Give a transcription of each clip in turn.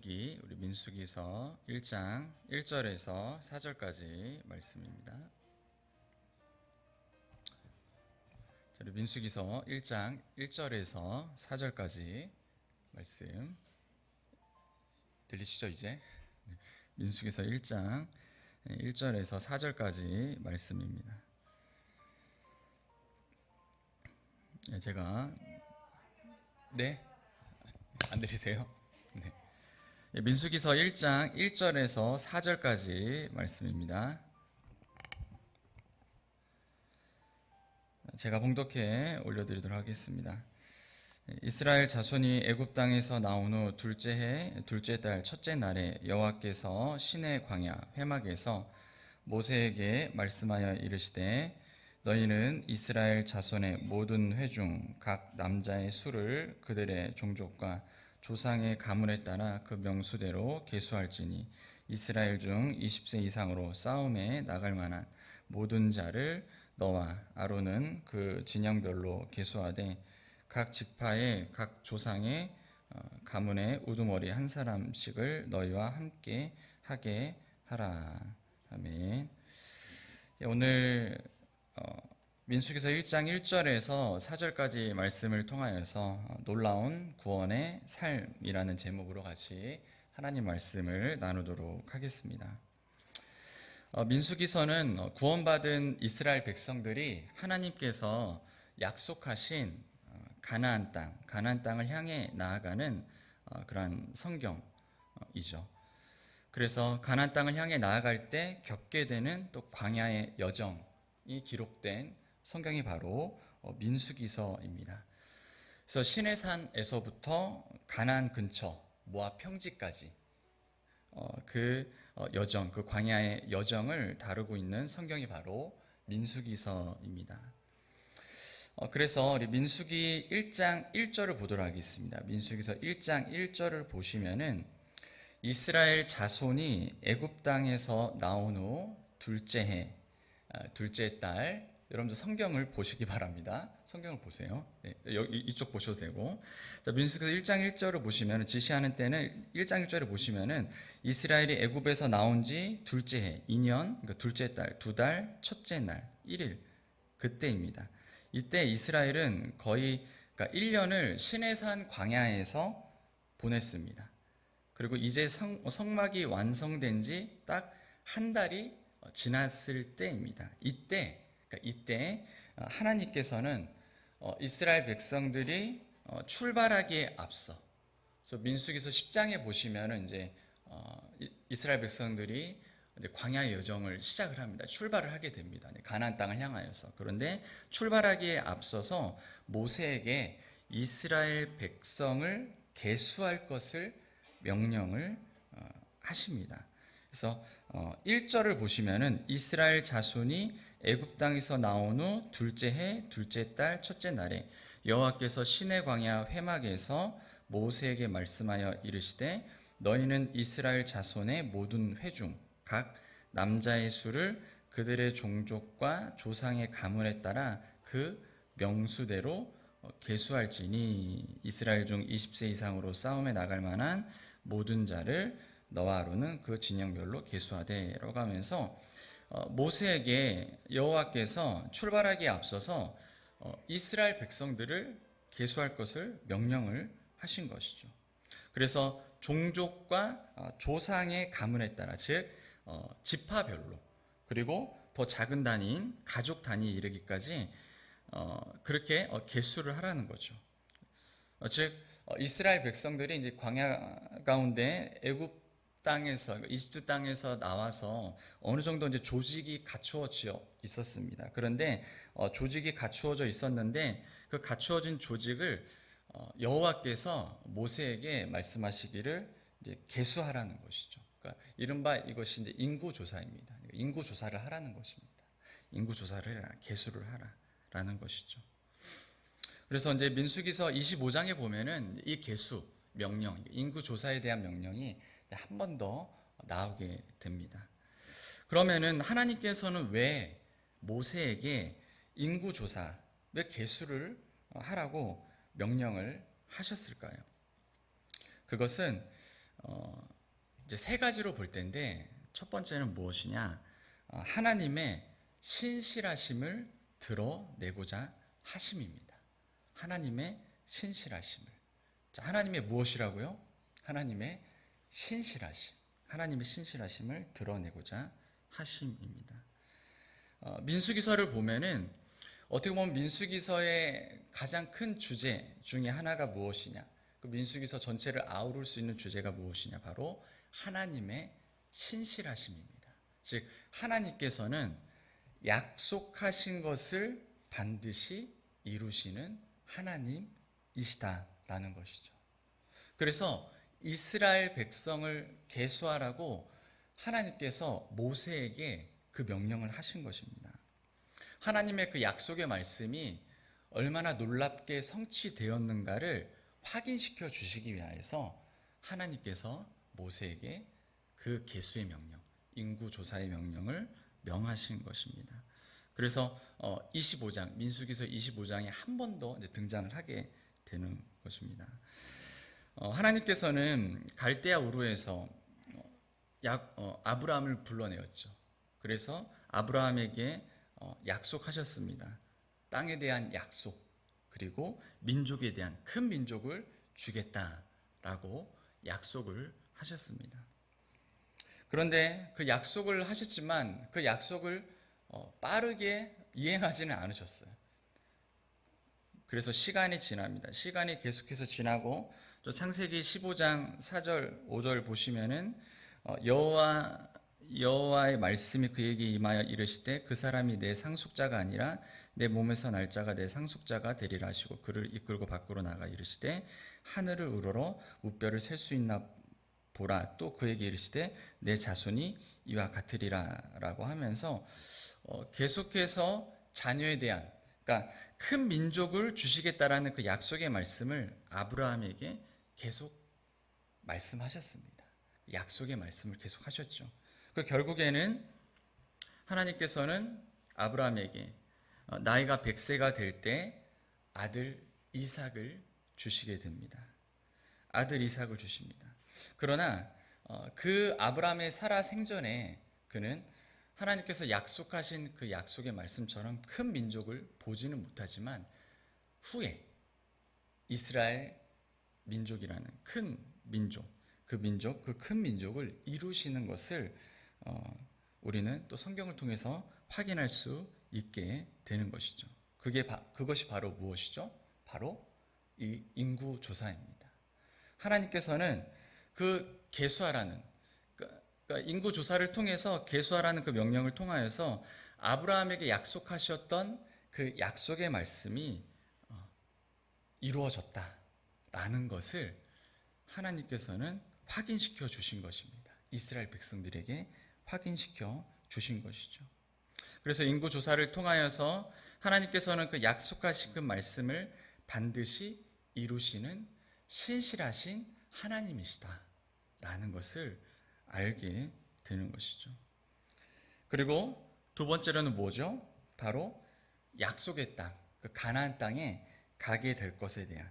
민수기, 우리 민수기서 1장 1절에서 4절까지 말씀입니다. 우리 민수기서 1장 1절에서 4절까지 말씀 들리시죠 이제? 민수기서 1장 1절에서 4절까지 말씀입니다. 제가 안 들리세요? 네. 민수기서 1장 1절에서 4절까지 말씀입니다. 제가 봉독해 올려드리도록 하겠습니다. 이스라엘 자손이 애굽 땅에서 나온 후 둘째 해 둘째 달 첫째 날에 여호와께서 시내 광야 회막에서 모세에게 말씀하여 이르시되 너희는 이스라엘 자손의 모든 회 중 각 남자의 수를 그들의 종족과 조상의 가문에 따라 그 명수대로 계수할지니 이스라엘 중 20세 이상으로 싸움에 나갈 만한 모든 자를 너와 아론은 그 진영별로 계수하되 각 지파의 각 조상의 가문의 우두머리 한 사람씩을 너희와 함께 하게 하라. 아멘. 오늘 민수기서 1장 1절에서 4절까지 말씀을 통하여서 놀라운 구원의 삶이라는 제목으로 같이 하나님 말씀을 나누도록 하겠습니다. 민수기서는 구원받은 이스라엘 백성들이 하나님께서 약속하신 가나안 땅을 향해 나아가는 그러한 성경이죠. 그래서 가나안 땅을 향해 나아갈 때 겪게 되는 또 광야의 여정이 기록된 성경이 바로 민수기서입니다. 그래서 시내산에서부터 가나안 근처 모압 평지까지 그 여정, 그 광야의 여정을 다루고 있는 성경이 바로 민수기서입니다. 그래서 우리 민수기 1장 1절을 보도록 하겠습니다. 민수기서 1장 1절을 보시면은 이스라엘 자손이 애굽 땅에서 나온 후 둘째 해, 둘째 달, 여러분들 성경을 보시기 바랍니다. 성경을 보세요. 네, 이쪽 보셔도 되고. 자, 민수기서 1장 1절을 보시면 지시하는 때는 1장 1절을 보시면은 이스라엘이 애굽에서 나온 지 둘째 해, 2년, 그러니까 둘째 달, 두 달, 첫째 날, 1일 그때입니다. 이때 이스라엘은 거의 그러니까 1년을 시내산 광야에서 보냈습니다. 그리고 이제 성막이 완성된 지 딱 한 달이 지났을 때입니다. 이때 하나님께서는 이스라엘 백성들이 출발하기에 앞서, 그래서 민수기서 10장에 보시면은 이제 이스라엘 백성들이 광야의 여정을 시작을 합니다. 출발을 하게 됩니다. 가나안 땅을 향하여서. 그런데 출발하기에 앞서서 모세에게 이스라엘 백성을 계수할 것을 명령을 하십니다. 그래서 1절을 보시면은 이스라엘 자손이 애굽 땅에서 나온 후 둘째 해 둘째 달 첫째 날에 여호와께서 시내 광야 회막에서 모세에게 말씀하여 이르시되 너희는 이스라엘 자손의 모든 회 중 각 남자의 수를 그들의 종족과 조상의 가문에 따라 그 명수대로 계수할지니 이스라엘 중 20세 이상으로 싸움에 나갈 만한 모든 자를 너와 아론은 그 진영별로 계수하되라고 하면서 모세에게 여호와께서 출발하기에 앞서서 이스라엘 백성들을 계수할 것을 명령을 하신 것이죠. 그래서 종족과 조상의 가문에 따라 즉 지파별로 그리고 더 작은 단위인 가족 단위에 이르기까지 그렇게 계수를 하라는 거죠. 즉 이스라엘 백성들이 이제 광야 가운데 애굽 땅에서 이집트 땅에서 나와서 어느 정도 이제 조직이 갖추어져 있었습니다. 그런데 조직이 갖추어져 있었는데 그 갖추어진 조직을 여호와께서 모세에게 말씀하시기를 이제 계수하라는 것이죠. 그러니까 이른바 이것이 이제 인구 조사입니다. 인구 조사를 하라는 것입니다. 인구 조사를 해라, 계수를 하라라는 것이죠. 그래서 이제 민수기서 25장에 보면은 이 계수 명령, 인구 조사에 대한 명령이 한 번 더 나오게 됩니다. 그러면은 하나님께서는 왜 모세에게 인구 조사, 왜 계수를 하라고 명령을 하셨을까요? 그것은 이제 세 가지로 볼 텐데 첫 번째는 무엇이냐? 하나님의 신실하심을 드러내고자 하심입니다. 하나님의 신실하심을. 자, 하나님의 무엇이라고요? 하나님의 신실하심. 하나님의 신실하심을 드러내고자 하심입니다. 민수기서를 보면은 어떻게 보면 민수기서의 가장 큰 주제 중에 하나가 무엇이냐? 그 민수기서 전체를 아우를 수 있는 주제가 무엇이냐? 바로 하나님의 신실하심입니다. 즉 하나님께서는 약속하신 것을 반드시 이루시는 하나님이시다라는 것이죠. 그래서 이스라엘 백성을 계수하라고 하나님께서 모세에게 그 명령을 하신 것입니다. 하나님의 그 약속의 말씀이 얼마나 놀랍게 성취되었는가를 확인시켜 주시기 위하여서 하나님께서 모세에게 그 계수의 명령, 인구 조사의 명령을 명하신 것입니다. 그래서 25장, 민수기서 25장에 한 번 더 등장을 하게 되는 것입니다. 하나님께서는 갈대아 우르에서 아브라함을 불러내었죠. 그래서 아브라함에게 약속하셨습니다. 땅에 대한 약속, 그리고 민족에 대한 큰 민족을 주겠다라고 약속을 하셨습니다. 그런데 그 약속을 하셨지만 그 약속을 빠르게 이행하지는 않으셨어요. 그래서 시간이 지납니다. 시간이 계속해서 지나고 또 창세기 15장 4절 5절 보시면은 여호와의 말씀이 그에게 임하여 이르시되 그 사람이 내 상속자가 아니라 내 몸에서 날 자가 내 상속자가 되리라 하시고 그를 이끌고 밖으로 나가 이르시되 하늘을 우러러 무뼈를 셀 수 있나 보라. 또 그에게 이르시되 내 자손이 이와 같으리라 라고 하면서 계속해서 자녀에 대한, 그러니까 큰 민족을 주시겠다라는 그 약속의 말씀을 아브라함에게 계속 말씀하셨습니다. 약속의 말씀을 계속 하셨죠. 그 결국에는 하나님께서는 아브라함에게 나이가 100세가 될 때 아들 이삭을 주시게 됩니다. 아들 이삭을 주십니다. 그러나 그 아브라함의 살아 생전에 그는 하나님께서 약속하신 그 약속의 말씀처럼 큰 민족을 보지는 못하지만 후에 이스라엘 민족이라는 큰 민족, 그 큰 민족을 이루시는 것을 우리는 또 성경을 통해서 확인할 수 있게 되는 것이죠. 그것이 바로 무엇이죠? 바로 이 인구 조사입니다. 하나님께서는 그 계수하라는, 그러니까 인구 조사를 통해서 계수하라는 그 명령을 통하여서 아브라함에게 약속하셨던 그 약속의 말씀이 이루어졌다라는 것을 하나님께서는 확인시켜 주신 것입니다. 이스라엘 백성들에게 확인시켜 주신 것이죠. 그래서 인구 조사를 통하여서 하나님께서는 그 약속하신 그 말씀을 반드시 이루시는 신실하신 하나님이시다라는 것을 알게 되는 것이죠. 그리고 두 번째로는 뭐죠? 바로 약속의 땅, 그 가나안 땅에 가게 될 것에 대한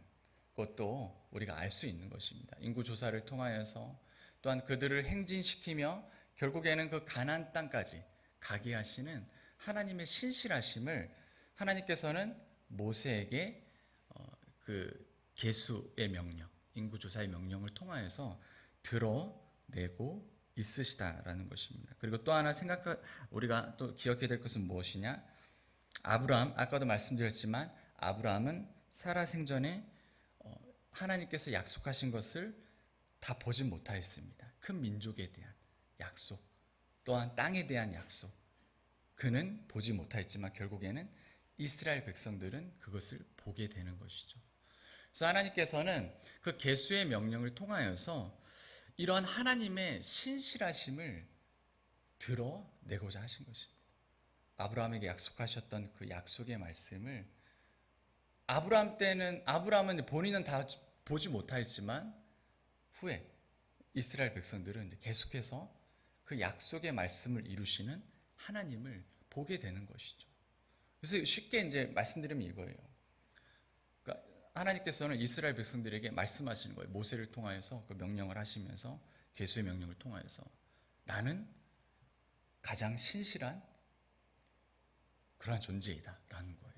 것도 우리가 알 수 있는 것입니다. 인구 조사를 통하여서 또한 그들을 행진시키며 결국에는 그 가나안 땅까지 가게 하시는 하나님의 신실하심을 하나님께서는 모세에게 그 계수의 명령, 인구 조사의 명령을 통하여서 드러내고 있으시다라는 것입니다. 그리고 또 하나 우리가 또 기억해야 될 것은 무엇이냐? 아브라함, 아까도 말씀드렸지만 아브라함은 살아 생전에 하나님께서 약속하신 것을 다 보지 못하였습니다. 큰 민족에 대한 약속, 또한 땅에 대한 약속, 그는 보지 못하였지만 결국에는 이스라엘 백성들은 그것을 보게 되는 것이죠. 그래서 하나님께서는 그 계수의 명령을 통하여서 이러한 하나님의 신실하심을 드러내고자 하신 것입니다. 아브라함에게 약속하셨던 그 약속의 말씀을 아브라함은 본인은 다 보지 못하였지만 후에 이스라엘 백성들은 계속해서 그 약속의 말씀을 이루시는 하나님을 보게 되는 것이죠. 그래서 쉽게 이제 말씀드리면 이거예요. 그러니까 하나님께서는 이스라엘 백성들에게 말씀하시는 거예요. 모세를 통하여서 그 명령을 하시면서 계수의 명령을 통하여서 나는 가장 신실한 그러한 존재이다라는 거예요.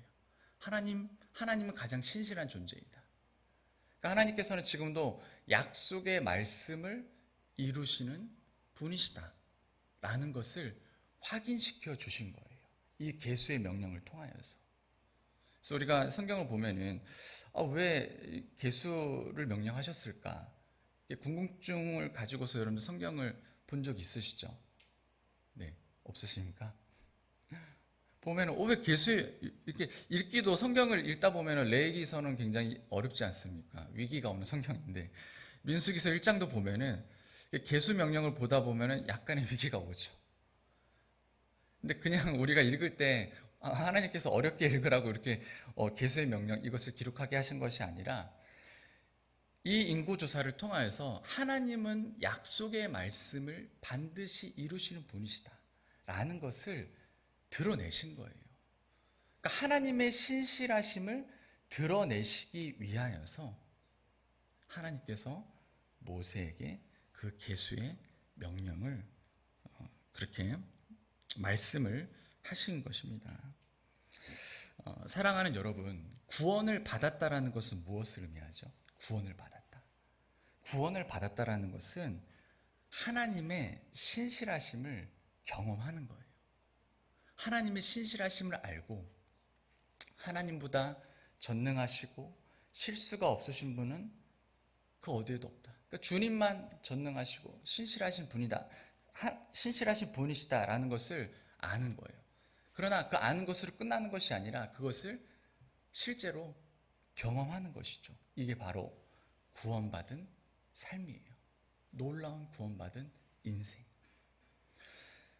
하나님은 가장 신실한 존재이다. 그러니까 하나님께서는 지금도 약속의 말씀을 이루시는 분이시다라는 것을 확인시켜 주신 거예요. 이 계수의 명령을 통하여서. 그래서 우리가 성경을 보면은 왜 계수를 명령하셨을까? 궁금증을 가지고서 여러분들 성경을 본 적 있으시죠? 네, 없으십니까? 보면은 왜 계수 이렇게 읽기도 성경을 읽다 보면은 레위기서는 굉장히 어렵지 않습니까? 위기가 없는 성경인데 민수기서 1장도 보면은 계수 명령을 보다 보면은 약간의 위기가 오죠. 근데 그냥 우리가 읽을 때 하나님께서 어렵게 읽으라고 이렇게 계수의 명령 이것을 기록하게 하신 것이 아니라 이 인구조사를 통하여서 하나님은 약속의 말씀을 반드시 이루시는 분이시다 라는 것을 드러내신 거예요. 그러니까 하나님의 신실하심을 드러내시기 위하여서 하나님께서 모세에게 그 계수의 명령을 그렇게 말씀을 하신 것입니다. 사랑하는 여러분, 구원을 받았다라는 것은 무엇을 의미하죠? 구원을 받았다. 구원을 받았다라는 것은 하나님의 신실하심을 경험하는 거예요. 하나님의 신실하심을 알고 하나님보다 전능하시고 실수가 없으신 분은 그 어디에도 없다. 그러니까 주님만 전능하시고 신실하신 분이다. 신실하신 분이시다라는 것을 아는 거예요. 그러나 그 아는 것으로 끝나는 것이 아니라 그것을 실제로 경험하는 것이죠. 이게 바로 구원받은 삶이에요. 놀라운 구원받은 인생.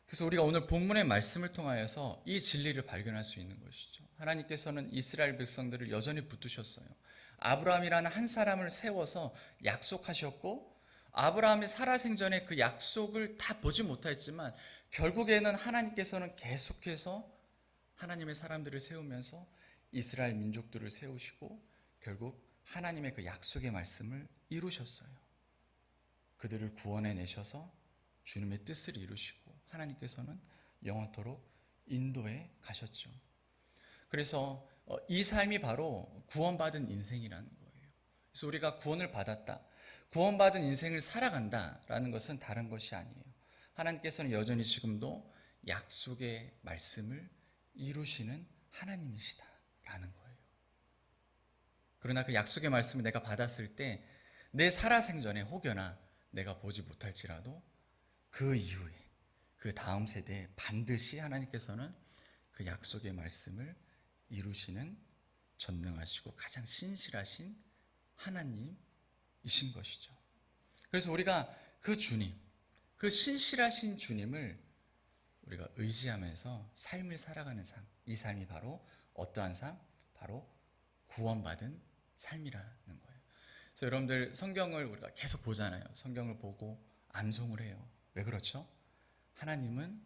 그래서 우리가 오늘 본문의 말씀을 통하여서 이 진리를 발견할 수 있는 것이죠. 하나님께서는 이스라엘 백성들을 여전히 붙드셨어요. 아브라함이라는 한 사람을 세워서 약속하셨고 아브라함이 살아생전에 그 약속을 다 보지 못했지만 결국에는 하나님께서는 계속해서 하나님의 사람들을 세우면서 이스라엘 민족들을 세우시고 결국 하나님의 그 약속의 말씀을 이루셨어요. 그들을 구원해 내셔서 주님의 뜻을 이루시고 하나님께서는 영원토록 인도해 가셨죠. 그래서 이 삶이 바로 구원받은 인생이라는 거예요. 그래서 우리가 구원을 받았다. 구원받은 인생을 살아간다라는 것은 다른 것이 아니에요. 하나님께서는 여전히 지금도 약속의 말씀을 이루시는 하나님이시다라는 거예요. 그러나 그 약속의 말씀을 내가 받았을 때 내 살아생전에 혹여나 내가 보지 못할지라도 그 이후에 그 다음 세대에 반드시 하나님께서는 그 약속의 말씀을 이루시는 전능하시고 가장 신실하신 하나님이신 것이죠. 그래서 우리가 그 주님, 그 신실하신 주님을 우리가 의지하면서 삶을 살아가는 삶, 이 삶이 바로 어떠한 삶? 바로 구원받은 삶이라는 거예요. 그래서 여러분들 성경을 우리가 계속 보잖아요. 성경을 보고 암송을 해요. 왜 그렇죠? 하나님은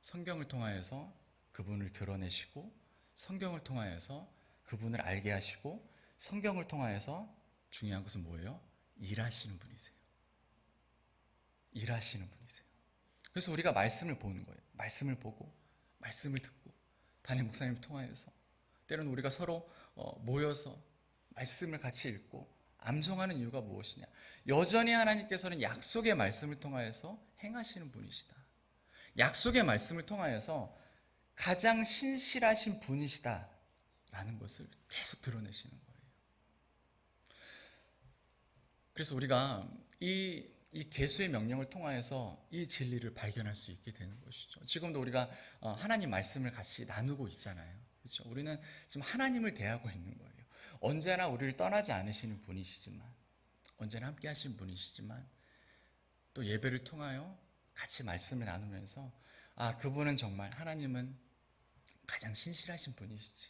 성경을 통하여서 그분을 드러내시고 성경을 통하여서 그분을 알게 하시고 성경을 통하여서 중요한 것은 뭐예요? 일하시는 분이세요. 일하시는 분이세요. 그래서 우리가 말씀을 보는 거예요. 말씀을 보고 말씀을 듣고 담임 목사님을 통하여서 때로는 우리가 서로 모여서 말씀을 같이 읽고 암송하는 이유가 무엇이냐? 여전히 하나님께서는 약속의 말씀을 통하여서 행하시는 분이시다. 약속의 말씀을 통하여서 가장 신실하신 분이시다라는 것을 계속 드러내시는 거예요. 그래서 우리가 이 계수의 명령을 통하여서 이 진리를 발견할 수 있게 되는 것이죠. 지금도 우리가 하나님 말씀을 같이 나누고 있잖아요. 그렇죠? 우리는 지금 하나님을 대하고 있는 거예요. 언제나 우리를 떠나지 않으시는 분이시지만, 언제나 함께 하시는 분이시지만, 또 예배를 통하여 같이 말씀을 나누면서 그분은 정말 하나님은 가장 신실하신 분이시지.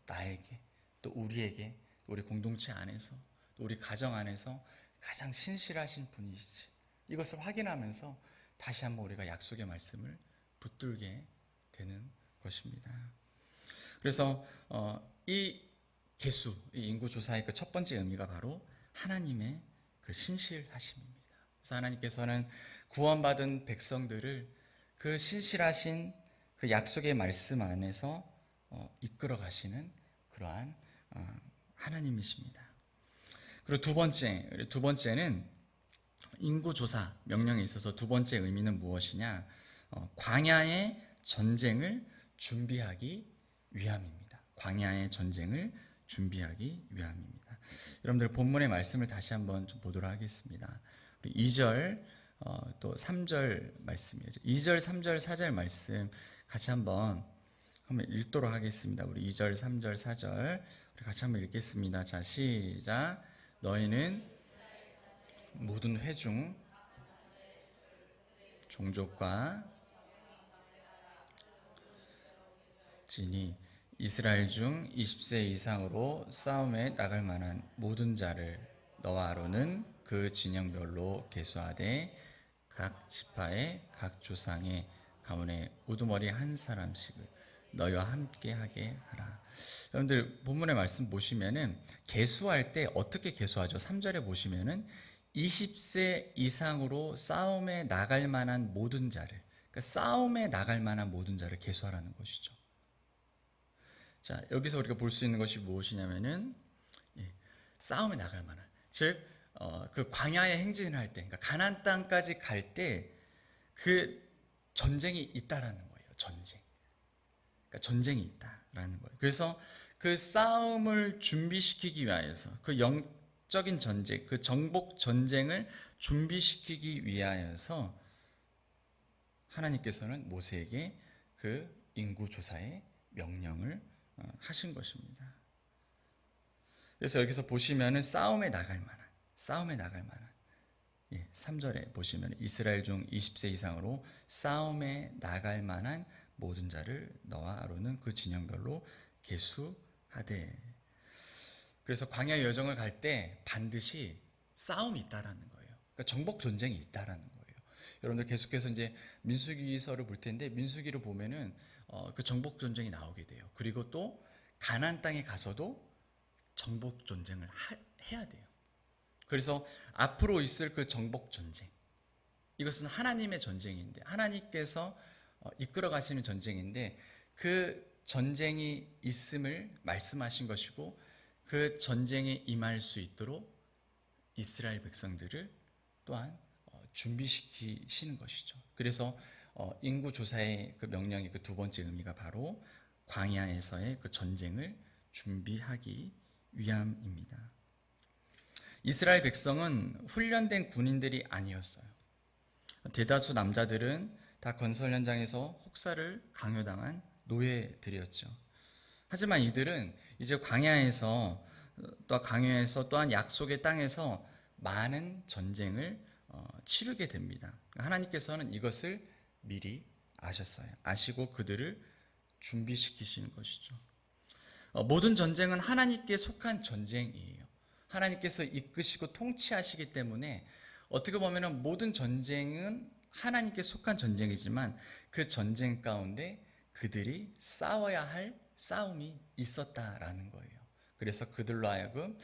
나에게, 또 우리에게, 또 우리 공동체 안에서, 또 우리 가정 안에서 가장 신실하신 분이시지. 이것을 확인하면서 다시 한번 우리가 약속의 말씀을 붙들게 되는 것입니다. 그래서 이 계수, 이 인구 조사의 그 첫 번째 의미가 바로 하나님의 그 신실하심입니다. 그래서 하나님께서는 구원받은 백성들을 그 신실하신 그 약속의 말씀 안에서 이끌어 가시는 그러한 하나님이십니다. 그리고 두 번째는 인구 조사 명령에 있어서 두 번째 의미는 무엇이냐? 광야의 전쟁을 준비하기 위함입니다. 광야의 전쟁을 준비하기 위함입니다. 여러분들 본문의 말씀을 다시 한번 좀 보도록 하겠습니다. 2절 또 3절 말씀이죠. 2절, 3절, 4절 말씀 같이 한번 읽도록 하겠습니다. 우리 2절, 3절, 4절 우리 같이 한번 읽겠습니다. 자, 시작. 너희는 모든 회중 종족과 진이 이스라엘 중 20세 이상으로 싸움에 나갈 만한 모든 자를 너와 아론은 그 진영별로 계수하되 각 지파의 각 조상의 가문의 우두머리 한 사람씩을 너희와 함께 하게 하라. 여러분들 본문의 말씀 보시면은 계수할 때 어떻게 계수하죠? 3절에 보시면은 20세 이상으로 싸움에 나갈 만한 모든 자를, 그러니까 싸움에 나갈 만한 모든 자를 계수하라는 것이죠. 자, 여기서 우리가 볼 수 있는 것이 무엇이냐면은 싸움에 나갈 만한, 즉 그 광야의 행진을 할 때, 그러니까 가나안 땅까지 갈 때 그 전쟁이 있다라는 거예요. 그러니까 전쟁이 있다라는 거예요. 그래서 그 싸움을 준비시키기 위하여서 그 영적인 전쟁, 그 정복 전쟁을 준비시키기 위하여서 하나님께서는 모세에게 그 인구 조사의 명령을 하신 것입니다. 그래서 여기서 보시면은 싸움에 나갈 만한 3절에 보시면 이스라엘 중 20세 이상으로 싸움에 나갈 만한 모든 자를 너와 아론은 그 진영별로 계수하되. 그래서 광야 여정을 갈 때 반드시 싸움이 있다라는 거예요. 그러니까 정복 전쟁이 있다라는 거예요. 여러분들 계속해서 이제 민수기서를 볼 텐데 민수기를 보면은 그 정복 전쟁이 나오게 돼요. 그리고 또 가나안 땅에 가서도 정복 전쟁을 해야 돼요. 그래서 앞으로 있을 그 정복 전쟁, 이것은 하나님의 전쟁인데 하나님께서 이끌어 가시는 전쟁인데 그 전쟁이 있음을 말씀하신 것이고 그 전쟁에 임할 수 있도록 이스라엘 백성들을 또한 준비시키시는 것이죠. 그래서 인구 조사의 그 명령의 그 두 번째 의미가 바로 광야에서의 그 전쟁을 준비하기 위함입니다. 이스라엘 백성은 훈련된 군인들이 아니었어요. 대다수 남자들은 다 건설 현장에서 혹사를 강요당한 노예들이었죠. 하지만 이들은 이제 광야에서 또한 약속의 땅에서 많은 전쟁을 치르게 됩니다. 하나님께서는 이것을 미리 아셨어요. 아시고 그들을 준비시키시는 것이죠. 모든 전쟁은 하나님께 속한 전쟁이에요. 하나님께서 이끄시고 통치하시기 때문에 어떻게 보면 모든 전쟁은 하나님께 속한 전쟁이지만 그 전쟁 가운데 그들이 싸워야 할 싸움이 있었다라는 거예요. 그래서 그들로 하여금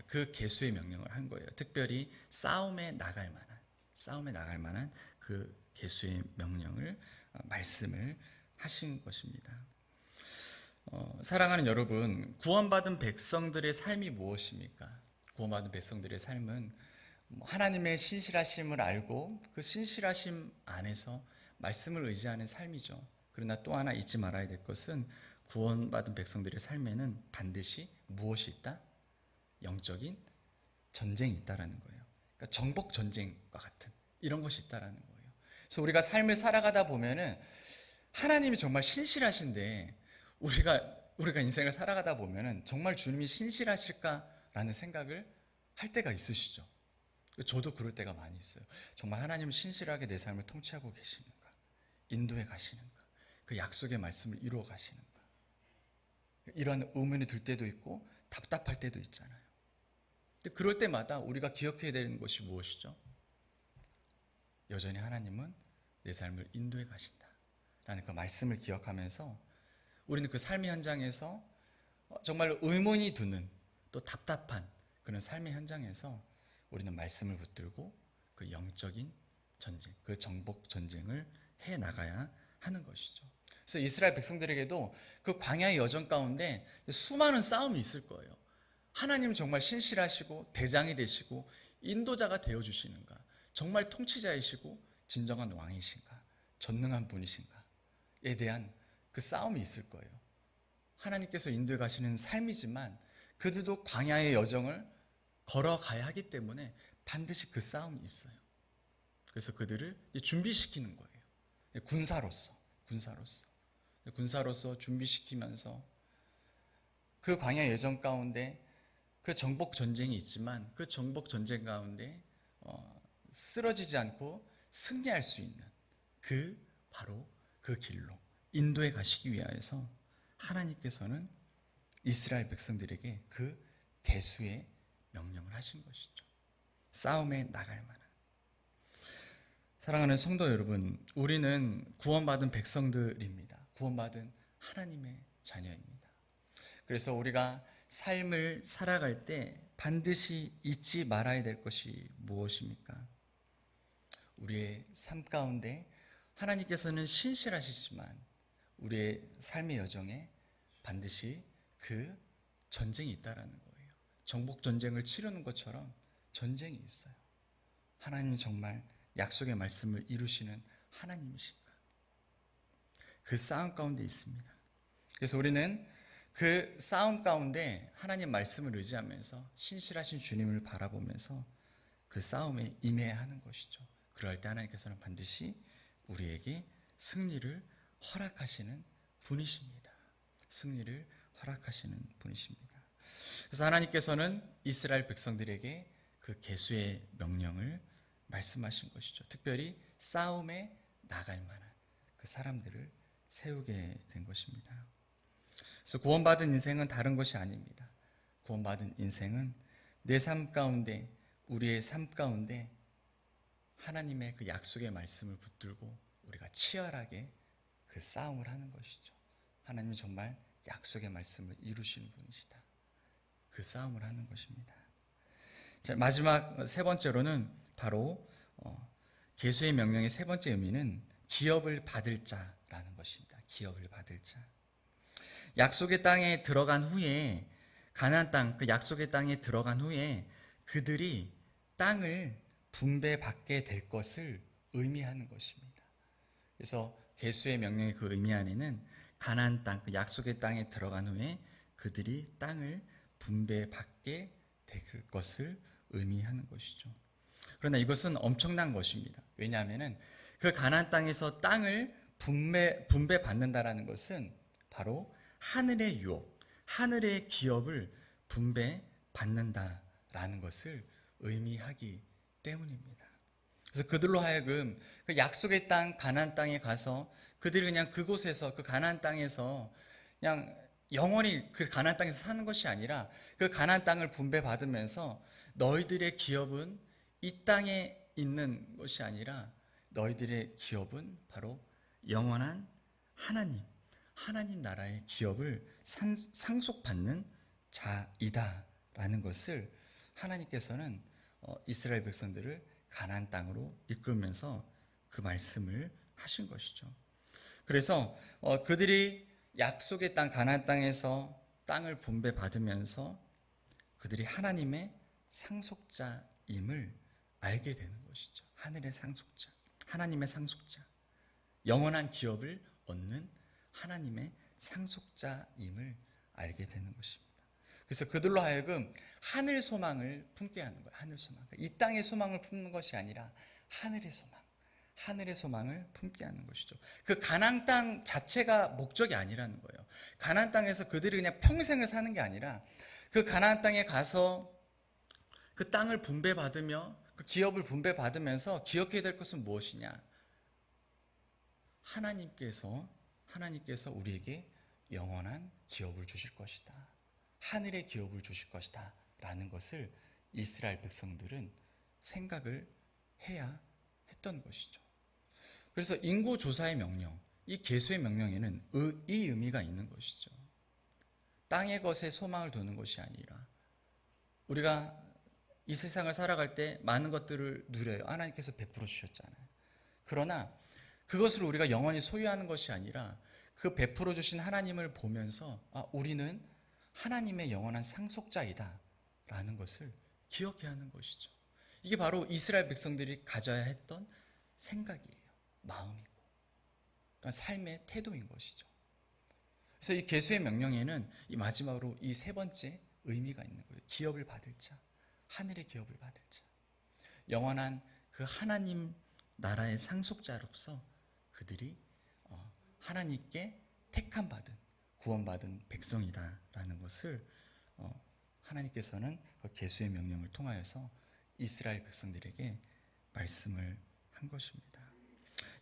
그 계수의 명령을 한 거예요. 특별히 싸움에 나갈 만한 그 계수의 명령을 말씀을 하신 것입니다. 사랑하는 여러분, 구원받은 백성들의 삶이 무엇입니까? 구원받은 백성들의 삶은 하나님의 신실하심을 알고 그 신실하심 안에서 말씀을 의지하는 삶이죠. 그러나 또 하나 잊지 말아야 될 것은 구원받은 백성들의 삶에는 반드시 무엇이 있다? 영적인 전쟁이 있다라는 거예요. 그러니까 정복 전쟁과 같은 이런 것이 있다라는 거예요. 그래서 우리가 삶을 살아가다 보면은 하나님이 정말 신실하신데 우리가 인생을 살아가다 보면은 정말 주님이 신실하실까라는 생각을 할 때가 있으시죠. 저도 그럴 때가 많이 있어요. 정말 하나님은 신실하게 내 삶을 통치하고 계시는가? 인도해 가시는가? 그 약속의 말씀을 이루어 가시는가? 이러한 의문이 들 때도 있고 답답할 때도 있잖아요. 근데 그럴 때마다 우리가 기억해야 되는 것이 무엇이죠? 여전히 하나님은 내 삶을 인도해 가신다 라는 그 말씀을 기억하면서 우리는 그 삶의 현장에서 정말로 의문이 드는 또 답답한 그런 삶의 현장에서 우리는 말씀을 붙들고 그 영적인 전쟁, 그 정복 전쟁을 해 나가야 하는 것이죠. 그래서 이스라엘 백성들에게도 그 광야의 여정 가운데 수많은 싸움이 있을 거예요. 하나님 정말 신실하시고 대장이 되시고 인도자가 되어 주시는가? 정말 통치자이시고 진정한 왕이신가? 전능한 분이신가?에 대한 그 싸움이 있을 거예요. 하나님께서 인도해 가시는 삶이지만 그들도 광야의 여정을 걸어가야 하기 때문에 반드시 그 싸움이 있어요. 그래서 그들을 준비시키는 거예요. 군사로서 준비시키면서 그 광야 여정 가운데 그 정복 전쟁이 있지만 그 정복 전쟁 가운데 쓰러지지 않고 승리할 수 있는 바로 그 길로 인도에 가시기 위하여서 하나님께서는 이스라엘 백성들에게 그 대수의 명령을 하신 것이죠. 싸움에 나갈 만한. 사랑하는 성도 여러분, 우리는 구원받은 백성들입니다. 구원받은 하나님의 자녀입니다. 그래서 우리가 삶을 살아갈 때 반드시 잊지 말아야 될 것이 무엇입니까? 우리의 삶 가운데 하나님께서는 신실하시지만 우리의 삶의 여정에 반드시 그 전쟁이 있다라는 거예요. 정복 전쟁을 치르는 것처럼 전쟁이 있어요. 하나님은 정말 약속의 말씀을 이루시는 하나님이신가? 그 싸움 가운데 있습니다. 그래서 우리는 그 싸움 가운데 하나님 말씀을 의지하면서 신실하신 주님을 바라보면서 그 싸움에 임해야 하는 것이죠. 그럴 때 하나님께서는 반드시 우리에게 승리를 허락하시는 분이십니다. 승리를 허락하시는 분이십니다. 그래서 하나님께서는 이스라엘 백성들에게 그 계수의 명령을 말씀하신 것이죠. 특별히 싸움에 나갈 만한 그 사람들을 세우게 된 것입니다. 그래서 구원받은 인생은 다른 것이 아닙니다. 구원받은 인생은 내 삶 가운데, 우리의 삶 가운데 하나님의 그 약속의 말씀을 붙들고 우리가 치열하게 그 싸움을 하는 것이죠. 하나님은 정말 약속의 말씀을 이루시는 분이시다. 그 싸움을 하는 것입니다. 자, 마지막 세 번째로는 바로 계수의 명령의 세 번째 의미는 기업을 받을 자라는 것입니다. 기업을 받을 자. 약속의 땅에 들어간 후에 가나안 땅, 그 약속의 땅에 들어간 후에 그들이 땅을 분배받게 될 것을 의미하는 것입니다. 그래서 계수의 명령의 그 의미 안에는 가나안 땅, 그 약속의 땅에 들어간 후에 그들이 땅을 분배받게 될 것을 의미하는 것이죠. 그러나 이것은 엄청난 것입니다. 왜냐하면 그 가나안 땅에서 땅을 분배받는다라는 것은 바로 하늘의 유업, 하늘의 기업을 분배받는다라는 것을 의미하기 때문입니다. 그래서 그들로 하여금 그 약속의 땅 가나안 땅에 가서 그들이 그냥 그곳에서 그 가나안 땅에서 그냥 영원히 그 가나안 땅에서 사는 것이 아니라 그 가나안 땅을 분배받으면서 너희들의 기업은 이 땅에 있는 것이 아니라 너희들의 기업은 바로 영원한 하나님 나라의 기업을 상속받는 자이다라는 것을 하나님께서는 이스라엘 백성들을 가나안 땅으로 이끌면서 그 말씀을 하신 것이죠. 그래서 그들이 약속의 땅 가나안 땅에서 땅을 분배받으면서 그들이 하나님의 상속자임을 알게 되는 것이죠. 하늘의 상속자, 하나님의 상속자, 영원한 기업을 얻는 하나님의 상속자임을 알게 되는 것입니다. 그래서 그들로 하여금 하늘 소망을 품게 하는 거예요. 하늘 소망. 이 땅의 소망을 품는 것이 아니라 하늘의 소망을 품게 하는 것이죠. 그 가나안 땅 자체가 목적이 아니라는 거예요. 가나안 땅에서 그들이 그냥 평생을 사는 게 아니라 그 가나안 땅에 가서 그 땅을 분배받으며 그 기업을 분배받으면서 기억해야 될 것은 무엇이냐? 하나님께서 우리에게 영원한 기업을 주실 것이다. 하늘의 기업을 주실 것이다. 라는 것을 이스라엘 백성들은 생각을 해야 했던 것이죠. 그래서 인구조사의 명령, 이 계수의 명령에는 이 의미가 있는 것이죠. 땅의 것에 소망을 두는 것이 아니라 우리가 이 세상을 살아갈 때 많은 것들을 누려요. 하나님께서 베풀어 주셨잖아요. 그러나 그것을 우리가 영원히 소유하는 것이 아니라 그 베풀어 주신 하나님을 보면서 우리는 하나님의 영원한 상속자이다 라는 것을 기억해야 하는 것이죠. 이게 바로 이스라엘 백성들이 가져야 했던 생각이에요. 마음이고 그러니까 삶의 태도인 것이죠. 그래서 이 계수의 명령에는 이 마지막으로 이 세 번째 의미가 있는 거예요. 기업을 받을 자, 하늘의 기업을 받을 자. 영원한 그 하나님 나라의 상속자로서 그들이 하나님께 택함 받은, 구원받은 백성이다라는 것을 하나님께서는 그 계수의 명령을 통하여서 이스라엘 백성들에게 말씀을 한 것입니다.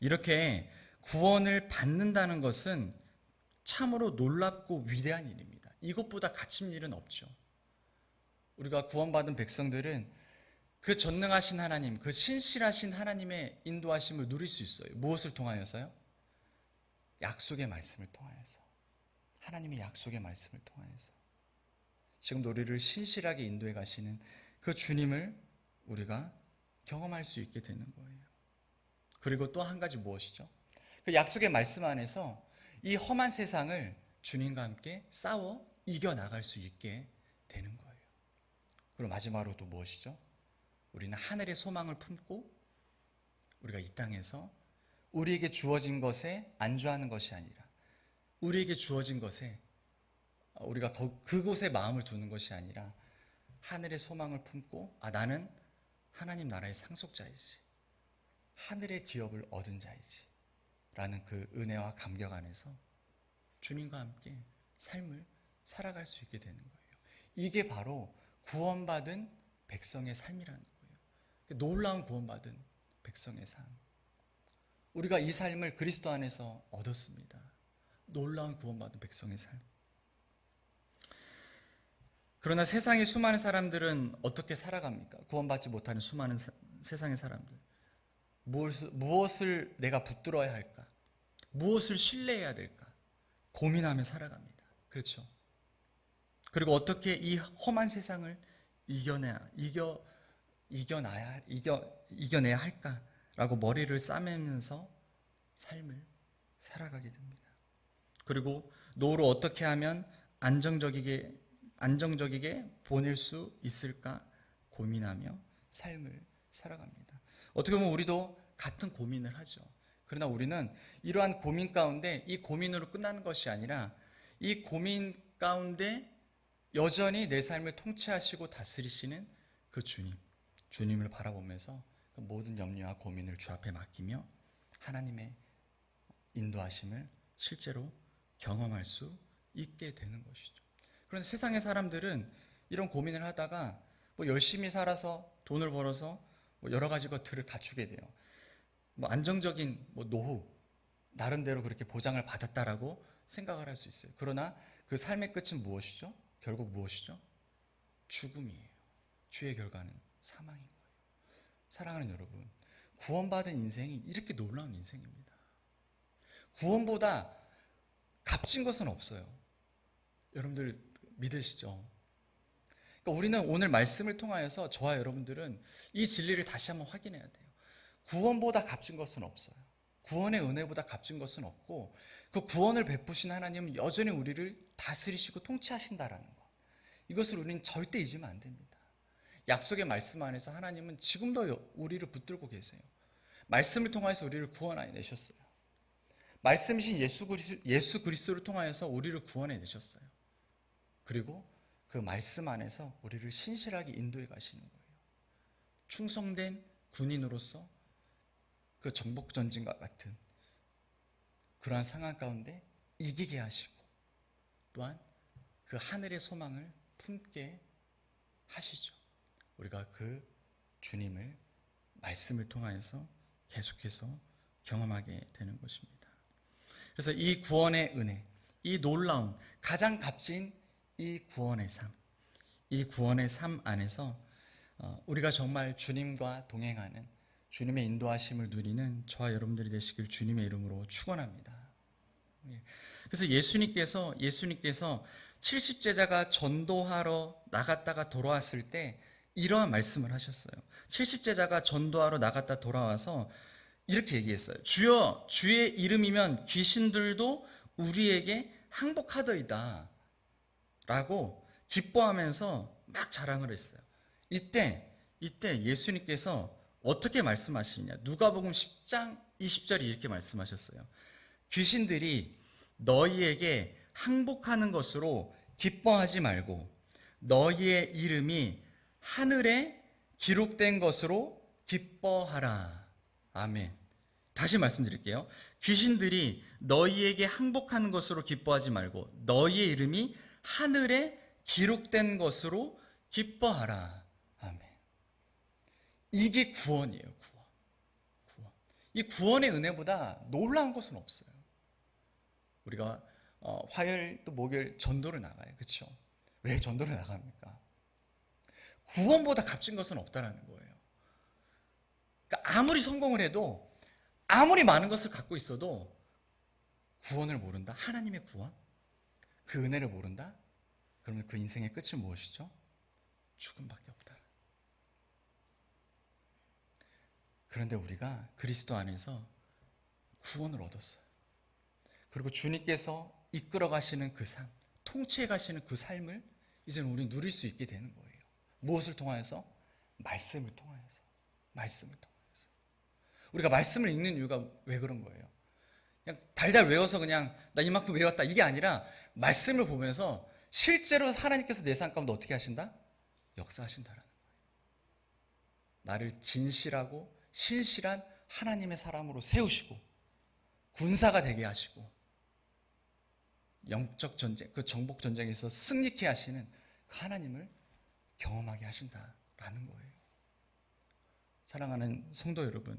이렇게 구원을 받는다는 것은 참으로 놀랍고 위대한 일입니다. 이것보다 갇힌 일은 없죠. 우리가 구원받은 백성들은 그 전능하신 하나님, 그 신실하신 하나님의 인도하심을 누릴 수 있어요. 무엇을 통하여서요? 약속의 말씀을 통하여서. 하나님의 약속의 말씀을 통하여서. 지금 우리를 신실하게 인도해 가시는 그 주님을 우리가 경험할 수 있게 되는 거예요. 그리고 또 한 가지 무엇이죠? 그 약속의 말씀 안에서 이 험한 세상을 주님과 함께 싸워 이겨나갈 수 있게 되는 거예요. 그리고 마지막으로 또 무엇이죠? 우리는 하늘의 소망을 품고 우리가 이 땅에서 우리에게 주어진 것에 안주하는 것이 아니라 우리에게 주어진 것에 우리가 그곳에 마음을 두는 것이 아니라 하늘의 소망을 품고 나는 하나님 나라의 상속자이지 하늘의 기업을 얻은 자이지 라는 그 은혜와 감격 안에서 주님과 함께 삶을 살아갈 수 있게 되는 거예요. 이게 바로 구원받은 백성의 삶이라는 거예요. 놀라운 구원받은 백성의 삶. 우리가 이 삶을 그리스도 안에서 얻었습니다. 놀라운 구원받은 백성의 삶. 그러나 세상의 수많은 사람들은 어떻게 살아갑니까? 구원받지 못하는 수많은 세상의 사람들. 무엇을 내가 붙들어야 할까? 무엇을 신뢰해야 될까? 고민하며 살아갑니다. 그렇죠? 그리고 어떻게 이 험한 세상을 이겨내야 할까라고 머리를 싸매면서 삶을 살아가게 됩니다. 그리고 노후를 어떻게 하면 안정적이게 보낼 수 있을까 고민하며 삶을 살아갑니다. 어떻게 보면 우리도 같은 고민을 하죠. 그러나 우리는 이러한 고민 가운데 이 고민으로 끝나는 것이 아니라 이 고민 가운데 여전히 내 삶을 통치하시고 다스리시는 그 주님을 바라보면서 그 모든 염려와 고민을 주 앞에 맡기며 하나님의 인도하심을 실제로 경험할 수 있게 되는 것이죠. 그런데 세상의 사람들은 이런 고민을 하다가 열심히 살아서 돈을 벌어서 여러 가지 것들을 갖추게 돼요. 안정적인 노후, 나름대로 그렇게 보장을 받았다라고 생각을 할 수 있어요. 그러나 그 삶의 끝은 무엇이죠? 결국 무엇이죠? 죽음이에요. 죄의 결과는 사망인 거예요. 사랑하는 여러분, 구원받은 인생이 이렇게 놀라운 인생입니다. 구원보다 값진 것은 없어요. 여러분들 믿으시죠? 그러니까 우리는 오늘 말씀을 통하여서 저와 여러분들은 이 진리를 다시 한번 확인해야 돼요. 구원보다 값진 것은 없어요. 구원의 은혜보다 값진 것은 없고 그 구원을 베푸신 하나님은 여전히 우리를 다스리시고 통치하신다라는 것. 이것을 우리는 절대 잊으면 안 됩니다. 약속의 말씀 안에서 하나님은 지금도 우리를 붙들고 계세요. 말씀을 통해서 우리를 구원해 내셨어요. 말씀이신 예수 그리스도를 통하여서 우리를 구원해 내셨어요. 그리고 그 말씀 안에서 우리를 신실하게 인도해 가시는 거예요. 충성된 군인으로서 그 정복전진과 같은 그러한 상황 가운데 이기게 하시고 또한 그 하늘의 소망을 품게 하시죠. 우리가 그 주님을 말씀을 통하여서 계속해서 경험하게 되는 것입니다. 그래서 이 구원의 은혜, 이 놀라운 가장 값진 이 구원의 삶, 이 구원의 삶 안에서 우리가 정말 주님과 동행하는 주님의 인도하심을 누리는 저와 여러분들이 되시길 주님의 이름으로 축원합니다. 그래서 예수님께서 70제자가 전도하러 나갔다가 돌아왔을 때 이러한 말씀을 하셨어요. 70제자가 전도하러 나갔다 돌아와서 이렇게 얘기했어요. 주여, 주의 이름이면 귀신들도 우리에게 항복하더이다 라고 기뻐하면서 막 자랑을 했어요. 이때 예수님께서 어떻게 말씀하시냐? 누가복음 10장 20절이 이렇게 말씀하셨어요. 귀신들이 너희에게 항복하는 것으로 기뻐하지 말고 너희의 이름이 하늘에 기록된 것으로 기뻐하라. 아멘. 다시 말씀드릴게요. 귀신들이 너희에게 항복하는 것으로 기뻐하지 말고 너희의 이름이 하늘에 기록된 것으로 기뻐하라. 아멘. 이게 구원이에요. 구원. 이 구원의 은혜보다 놀라운 것은 없어요. 우리가 화요일 또 목요일 전도를 나가요. 그렇죠? 왜 전도를 나갑니까? 구원보다 값진 것은 없다라는 거예요. 그러니까 아무리 성공을 해도 아무리 많은 것을 갖고 있어도 구원을 모른다. 하나님의 구원, 그 은혜를 모른다. 그러면 그 인생의 끝은 무엇이죠? 죽음밖에 없다. 그런데 우리가 그리스도 안에서 구원을 얻었어요. 그리고 주님께서 이끌어 가시는 그 삶, 통치해 가시는 그 삶을 이제는 우리 누릴 수 있게 되는 거예요. 무엇을 통하여서? 말씀을 통하여서. 우리가 말씀을 읽는 이유가 왜 그런 거예요? 그냥 달달 외워서 그냥 나 이만큼 외웠다 이게 아니라 말씀을 보면서 실제로 하나님께서 내 삶 가운데 어떻게 하신다? 역사하신다라는 거예요. 나를 진실하고 신실한 하나님의 사람으로 세우시고 군사가 되게 하시고 영적 전쟁, 그 정복 전쟁에서 승리케 하시는 그 하나님을 경험하게 하신다라는 거예요. 사랑하는 성도 여러분,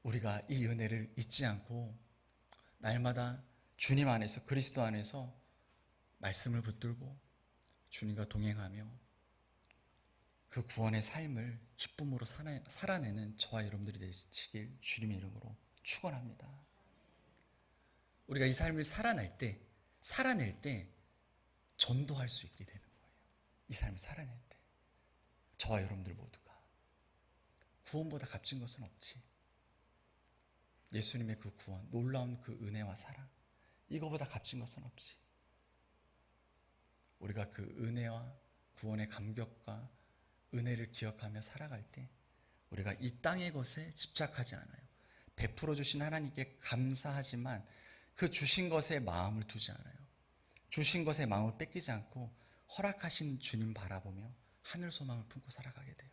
우리가 이 은혜를 잊지 않고 날마다 주님 안에서, 그리스도 안에서 말씀을 붙들고 주님과 동행하며 그 구원의 삶을 기쁨으로 살아내는 저와 여러분들이 되시길 주님의 이름으로 축원합니다. 우리가 이 삶을 살아낼 때 전도할 수 있게 되는 거예요. 이 삶을 살아낼 때 저와 여러분들 모두가 구원보다 값진 것은 없지. 예수님의 그 구원, 놀라운 그 은혜와 사랑, 이거보다 값진 것은 없지. 우리가 그 은혜와 구원의 감격과 은혜를 기억하며 살아갈 때 우리가 이 땅의 것에 집착하지 않아요. 베풀어 주신 하나님께 감사하지만 그 주신 것에 마음을 두지 않아요. 주신 것에 마음을 뺏기지 않고 허락하신 주님 바라보며 하늘 소망을 품고 살아가게 돼요.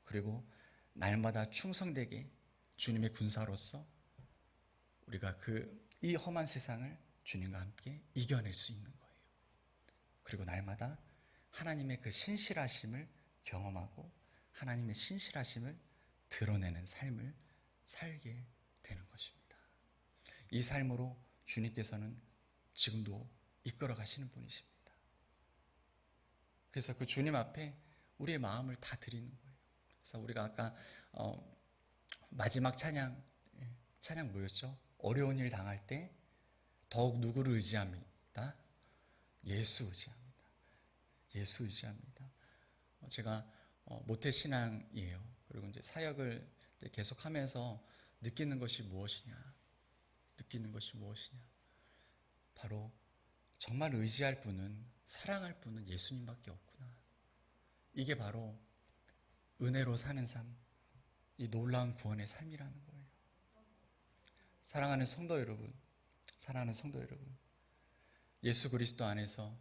그리고 날마다 충성되게 주님의 군사로서 우리가 이 험한 세상을 주님과 함께 이겨낼 수 있는 거예요. 그리고 날마다 하나님의 그 신실하심을 경험하고 하나님의 신실하심을 드러내는 삶을 살게 되는 것입니다. 이 삶으로 주님께서는 지금도 이끌어 가시는 분이십니다. 그래서 그 주님 앞에 우리의 마음을 다 드리는 거예요. 그래서 우리가 아까 마지막 찬양 뭐였죠? 어려운 일 당할 때 더욱 누구를 의지합니다? 예수 의지합니다. 예수 의지합니다. 제가 모태신앙이에요. 그리고 이제 사역을 계속하면서 느끼는 것이 무엇이냐? 바로 정말 의지할 분은, 사랑할 분은 예수님밖에 없구나. 이게 바로 은혜로 사는 삶, 이 놀라운 구원의 삶이라는 거예요. 사랑하는 성도 여러분, 예수 그리스도 안에서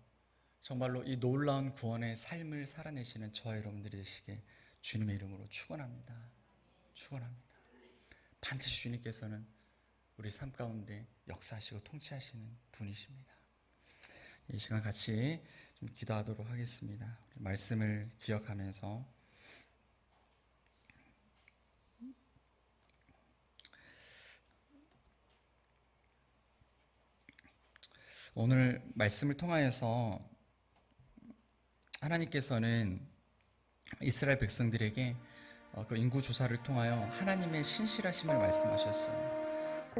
정말로 이 놀라운 구원의 삶을 살아내시는 저와 여러분들이 되시길 주님의 이름으로 축원합니다. 반드시 주님께서는 우리 삶 가운데 역사하시고 통치하시는 분이십니다. 이 시간 같이 좀 기도하도록 하겠습니다. 말씀을 기억하면서 오늘 말씀을 통하여서 하나님께서는 이스라엘 백성들에게 그 인구 조사를 통하여 하나님의 신실하심을 말씀하셨어요.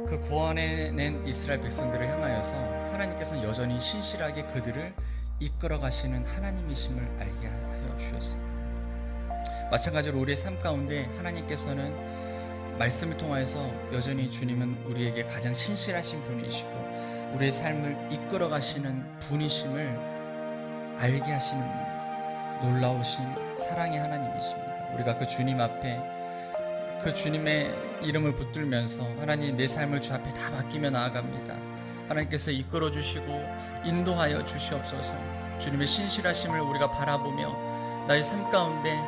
그 구원해낸 이스라엘 백성들을 향하여서 하나님께서는 여전히 신실하게 그들을 이끌어 가시는 하나님이심을 알게 하여 주셨습니다. 마찬가지로 우리의 삶 가운데 하나님께서는 말씀을 통하여서 여전히 주님은 우리에게 가장 신실하신 분이시고 우리의 삶을 이끌어 가시는 분이심을 알게 하시는 놀라우신 사랑의 하나님이십니다. 우리가 그 주님 앞에 그 주님의 이름을 붙들면서 하나님 내 삶을 주 앞에 다 맡기며 나아갑니다. 하나님께서 이끌어 주시고 인도하여 주시옵소서. 주님의 신실하심을 우리가 바라보며 나의 삶 가운데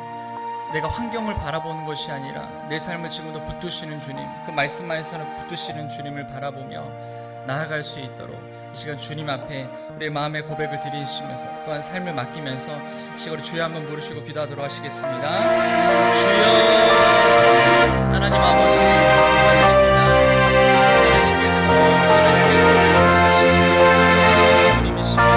내가 환경을 바라보는 것이 아니라 내 삶을 지금도 붙드시는 주님, 그 말씀 안에서는 붙드시는 주님을 바라보며 나아갈 수 있도록 이 시간 주님 앞에 우리의 마음의 고백을 드리시면서 또한 삶을 맡기면서 이 시간 주여 한번 부르시고 기도하도록 하시겠습니다. 주여 하나님 아버지 사랑합니다. 하나님께서 주님이십니다.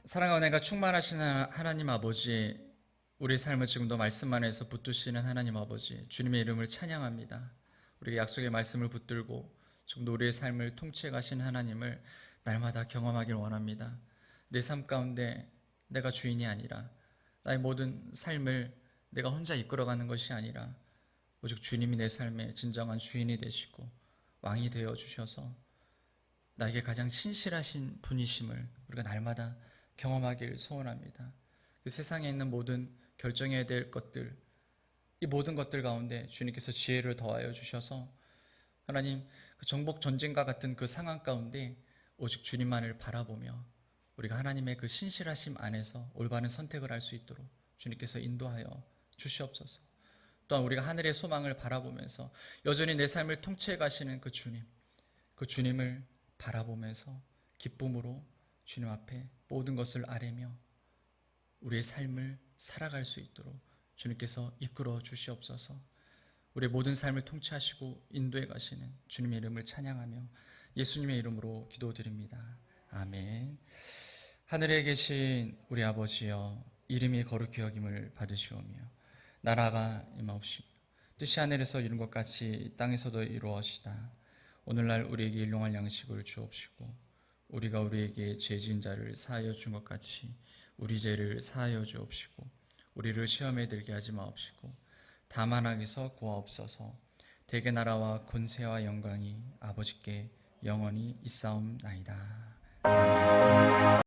사랑하고 내가 충만하신 하나님 아버지, 우리 삶을 지금도 말씀 안에서 붙드시는 하나님 아버지, 주님의 이름을 찬양합니다. 우리의 약속의 말씀을 붙들고 지금도 우리의 삶을 통치해 가신 하나님을 날마다 경험하길 원합니다. 내 삶 가운데 내가 주인이 아니라 나의 모든 삶을 내가 혼자 이끌어가는 것이 아니라 오직 주님이 내 삶의 진정한 주인이 되시고 왕이 되어 주셔서 나에게 가장 신실하신 분이심을 우리가 날마다 경험하길 소원합니다. 그 세상에 있는 모든 결정해야 될 것들, 이 모든 것들 가운데 주님께서 지혜를 더하여 주셔서 하나님 그 정복 전쟁과 같은 그 상황 가운데 오직 주님만을 바라보며 우리가 하나님의 그 신실하심 안에서 올바른 선택을 할 수 있도록 주님께서 인도하여 주시옵소서. 또한 우리가 하늘의 소망을 바라보면서 여전히 내 삶을 통치해 가시는 그 주님을 바라보면서 기쁨으로 주님 앞에 모든 것을 아뢰며 우리의 삶을 살아갈 수 있도록 주님께서 이끌어 주시옵소서. 우리의 모든 삶을 통치하시고 인도해 가시는 주님의 이름을 찬양하며 예수님의 이름으로 기도드립니다. 아멘. 하늘에 계신 우리 아버지여, 이름이 거룩히 여김을 받으시오며 나라가 임하옵시며 뜻이 하늘에서 이룬 것 같이 땅에서도 이루어지다. 오늘날 우리에게 일용할 양식을 주옵시고 우리가 우리에게 죄 지은 자를 사하여 준 것 같이 우리 죄를 사하여 주옵시고 우리를 시험에 들게 하지 마옵시고 다만 악에서 구하옵소서. 대개 나라와 권세와 영광이 아버지께 영원히 있사옵나이다. 아멘.